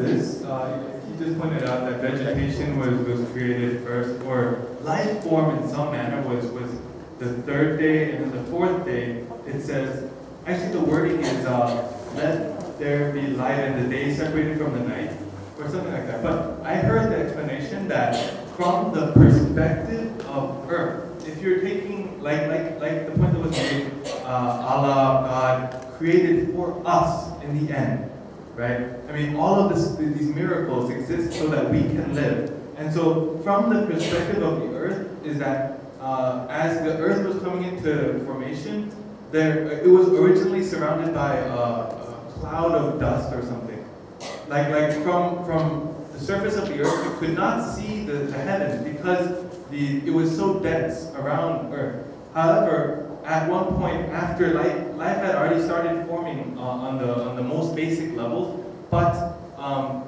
this, he just pointed out that vegetation was created first, or life form in some manner was the third day, and then the fourth day, it says, actually the wording is, let there be light and the day separated from the night, or something like that. But I heard the explanation that from the perspective of Earth, if you're taking, like the point that was made, Allah, God, created for us in the end, right? I mean, all of these miracles exist so that we can live. And so from the perspective of the Earth is that as the Earth was coming into formation, it was originally surrounded by a cloud of dust or something. Like from the surface of the Earth, you could not see the heavens because it was so dense around Earth. However, at one point after life had already started forming on the most basic levels, but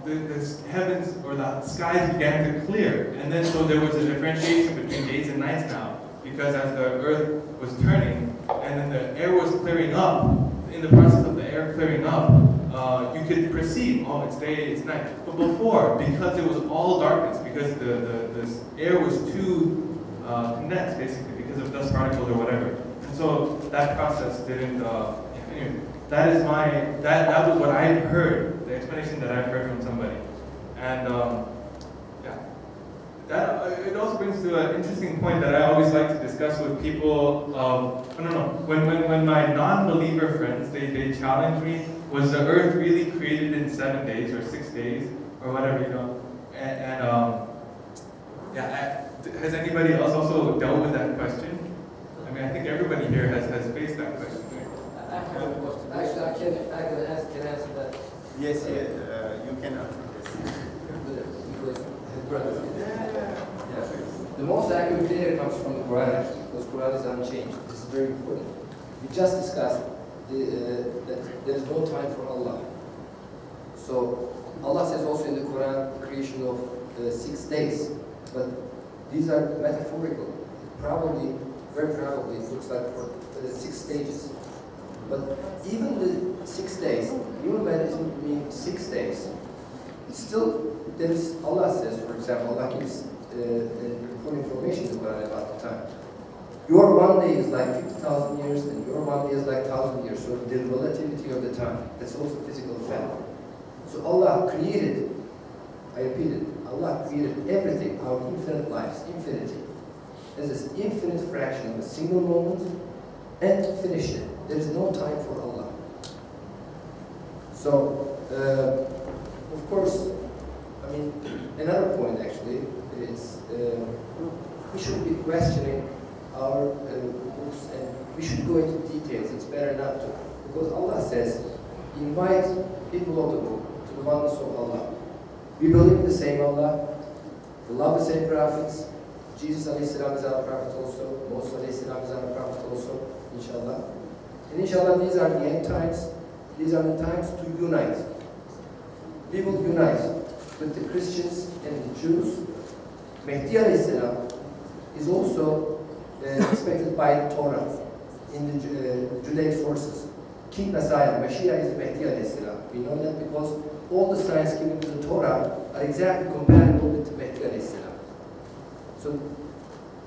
the heavens or the skies began to clear, and then so there was a differentiation between days and nights now, because as the Earth was turning and then the air was clearing up, in the process of the air clearing up, you could perceive, oh, it's day, it's night. But before, because it was all darkness, because the air was too condensed, basically, because of dust particles or whatever. And so that process didn't, anyway, that was what I heard, the explanation that I've heard from somebody. And it also brings to an interesting point that I always like to discuss with people. I don't know, when my non-believer friends, they challenge me, was the earth really created in 7 days or 6 days or whatever, you know? Has anybody else also dealt with that question? I mean, I think everybody here has faced that question. I have a question. Actually, I can answer that. Yes, you can answer this. The most accurate data comes from the Quran, actually, because Quran is unchanged. This is very important. We just discussed that there is no time for Allah. So Allah says also in the Quran the creation of 6 days, but these are metaphorical. Probably, very probably, it looks like for 6 stages. But even the 6 days, even when it would mean 6 days, still there is, Allah says, for example, Allah gives important information in the Quran about the time. Your 1 day is like 50,000 years, and your 1 day is like 1,000 years. So the relativity of the time, that's also physical fact. So Allah created, I repeat it, Allah created everything, our infinite lives, infinity, as this infinite fraction of a single moment, and finished it. There is no time for Allah. So, of course, I mean, another point actually is we should be questioning our books, and we should go into details. It's better not to, because Allah says, invite people of the book to the oneness of Allah. We believe in the same Allah, we love the same prophets. Jesus alayhi salam is our prophet also, Moses alayhi salam is our prophet also, inshallah. And inshallah, these are the end times. These are the times to unite. We will unite with the Christians and the Jews. Mehdi alayhi salam is also expected by the Torah in the Judaic sources. King Messiah, Mashiach, is Mehdi alayhi salam. We know that because all the signs given to the Torah are exactly compatible with Mehdi alayhi salam. So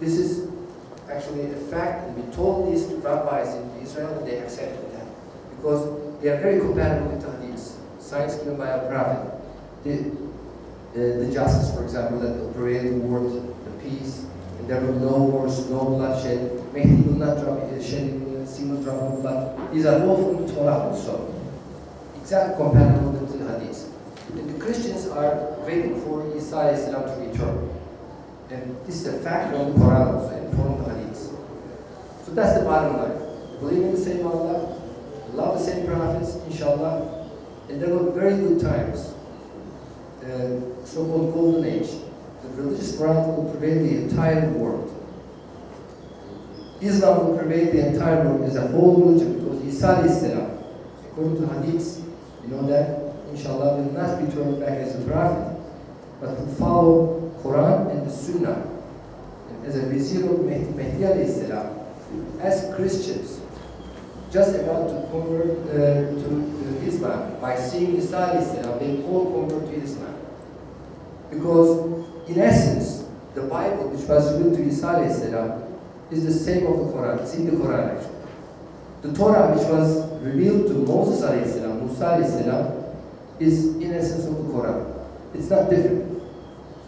this is actually a fact, and we told this to rabbis in Israel, and they accepted that because they are very compatible with the hadiths, signs given by our prophet. The justice, for example, that will prevail in the world, the peace, and there will be no wars, no bloodshed. Mehdi will not shed a single drop of blood. These are all from the Torah also, exactly compatible with the hadiths. And the Christians are waiting for Isa alayhi salam to return. And this is a fact from the Quran also, and from the hadiths. So that's the bottom line. Believe in the same Allah, love the same prophets, inshallah, and there were very good times. So-called golden age. The religious ground will prevail the entire world. Islam will prevail the entire world as a whole religion because Isa alayhi salam, according to hadiths, you know that, inshallah, will not be turned back as a prophet, but will follow Quran and the Sunnah. And as a vizier of Mehdi alayhi salam, as Christians, just about to convert to Islam, by seeing Isa alayhi salam, they all convert to Because in essence, the Bible, which was revealed to Isa alayhi salam, is the same of the Quran. It's in the Quran actually. The Torah, which was revealed to Moses alayhi salam, Musa alayhi salam, is in essence of the Quran. It's not different.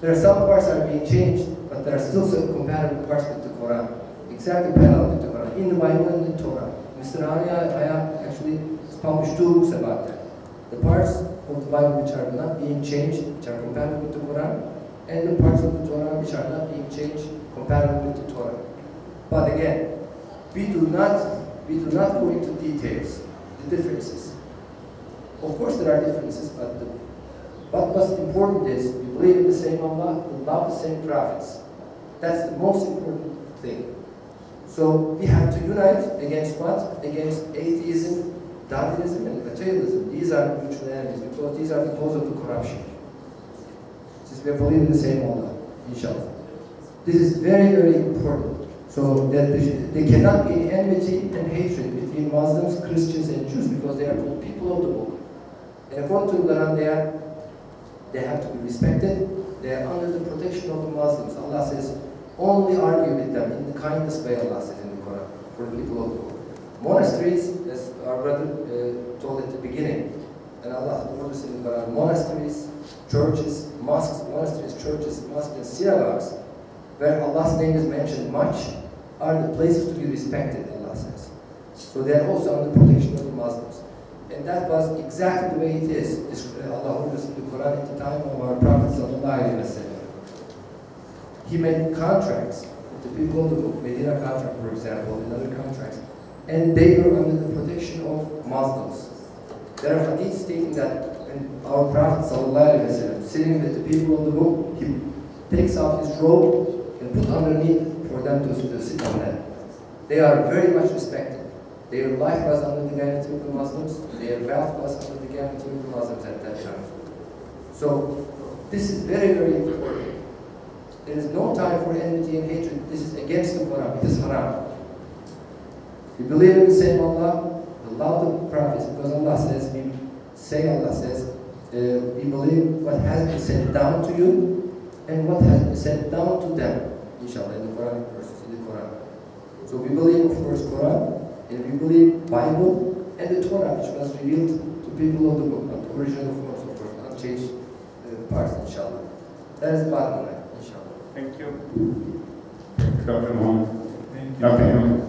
There are some parts that are being changed, but there are still some compatible parts with the Quran. Exactly parallel with the Quran, in the Bible and in the Torah. Mr. Aya actually has published 2 books about that. The parts of the Bible which are not being changed, which are compatible with the Quran, and the parts of the Torah which are not being changed, compatible with the Torah. But again, we do not go into details, the differences. Of course there are differences, but what's important is we believe in the same Allah, we love the same prophets. That's the most important thing. So we have to unite against what? Against atheism, Darwinism, and materialism. These are mutual enemies because these are the cause of the corruption. Since we believe in the same Allah, inshallah. This is very, very important. So that there cannot be enmity and hatred between Muslims, Christians, and Jews because they are called people of the book. And according to the Quran, they have to be respected. They are under the protection of the Muslims. Allah says, only argue with them in the kindest way, Allah says in the Quran, for the people of the book. Monasteries, as our brother told at the beginning, and Allah orders in the Quran, monasteries, churches, mosques, monasteries, churches, mosques, and synagogues, where Allah's name is mentioned much, are the places to be respected, Allah says. So they are also under protection of the Muslims. And that was exactly the way it is. Allah orders in the Quran at the time of our Prophet ﷺ. He made contracts with the people of the book, Medina contract, for example, and other contracts, and they were under the protection of Muslims. There are hadiths stating that when our Prophet ﷺ, sitting with the people of the book, he takes off his robe and put underneath for them to sit on that. They are very much respected. Their life was under the guarantee of the Muslims, their wealth was under the guarantee of the Muslims at that time. So this is very, very important. There is no time for enmity and hatred. This is against the Quran. It is haram. We believe in the same Allah, we love the prophets because Allah says, we believe what has been sent down to you and what has been sent down to them, inshallah, in the Quranic verses, in the Quran. So we believe, of course, Quran, and we believe Bible and the Torah, which was revealed to people of the book, not the original forms, of course, not changed parts, inshallah. That is the bottom line, inshallah. Thank you. Dr. Mohammed. Thank you. Dr. Mohammed.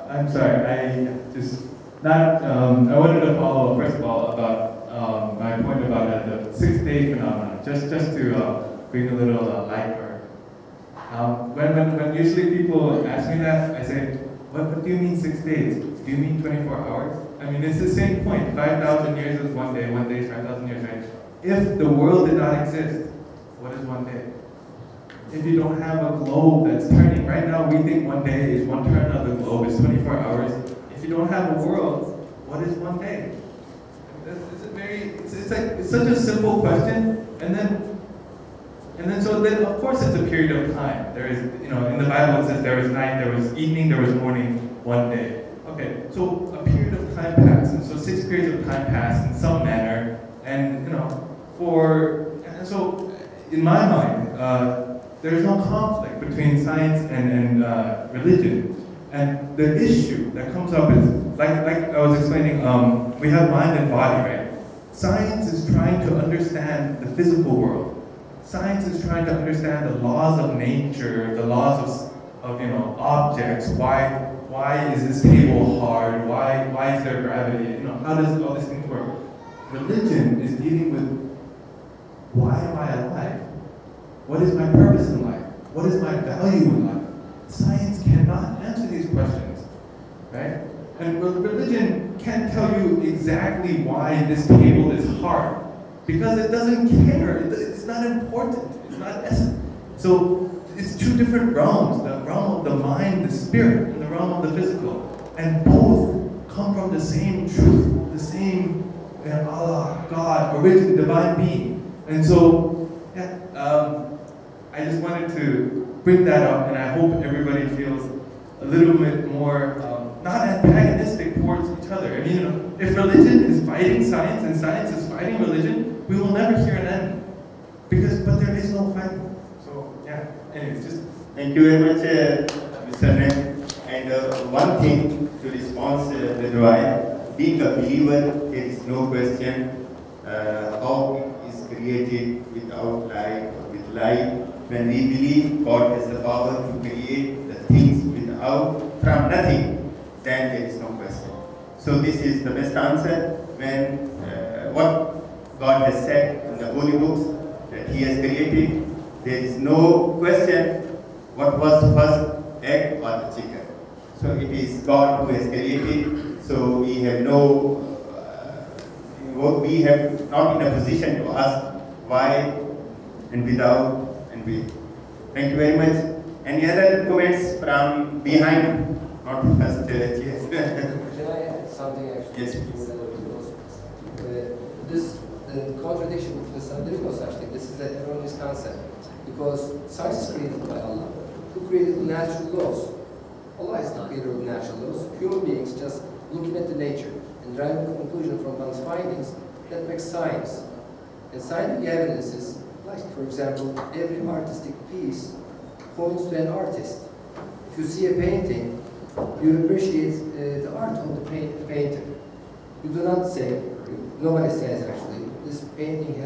I'm sorry, I wanted to follow up, first of all, about my point about the 6-day phenomenon, just to bring a little light. When usually people ask me that, I say, what do you mean 6 days? Do you mean 24 hours? I mean, it's the same point. 5,000 years is 1 day, 1 day is 5,000 years, right? If the world did not exist, what is 1 day? If you don't have a globe that's turning, right now we think 1 day is one turn of the globe, is 24 hours. If you don't have a world, what is 1 day? It's such a simple question, and then so of course it's a period of time. There is, in the Bible it says there was night, there was evening, there was morning, 1 day. Okay, so a period of time passed, and so 6 periods of time passed in some manner, and so in my mind, there's no conflict between science and religion. And the issue that comes up is, like I was explaining, we have mind and body, right? Science is trying to understand the physical world. Science is trying to understand the laws of nature, the laws of objects. Why is this table hard? Why is there gravity? How does all these things work? Religion is dealing with, why am I alive? What is my purpose in life? What is my value in life? Science cannot answer these questions, right? And religion can't tell you exactly why this table is hard, because it doesn't care. It's not important. It's not essence. So it's 2 different realms: the realm of the mind, the spirit, and the realm of the physical. And both come from the same truth, the same Allah, God, origin, divine being. And so, I just wanted to bring that up, and I hope everybody feels a little bit more not antagonistic towards each other. I mean, if religion is fighting science and science is fighting religion, we will never hear an end. Because but there is no fighting. So yeah, anyways, just Thank you very much, Mr. Nen. And one thing to respond the Roy, being a believer, there is no question how it is created without light or with light. When we believe God has the power to create the things from nothing, then there is no question. So this is the best answer when what God has said in the holy books that He has created. There is no question what was first, egg or the chicken. So it is God who has created. So we have we have not in a position to ask why and without and with. Thank you very much. Any other comments from behind? Not first, yes. Can I add something actually? Yes, please. The contradiction between some, there is no such thing. This is an erroneous concept. Because science is created by Allah, who created natural laws. Allah is the creator of natural laws. Human beings just looking at the nature and driving a conclusion from one's findings, that makes science. And scientific evidences, like for example, every artistic piece points to an artist. If you see a painting, you appreciate the art of the painter. You do not say, nobody says actually, this painting has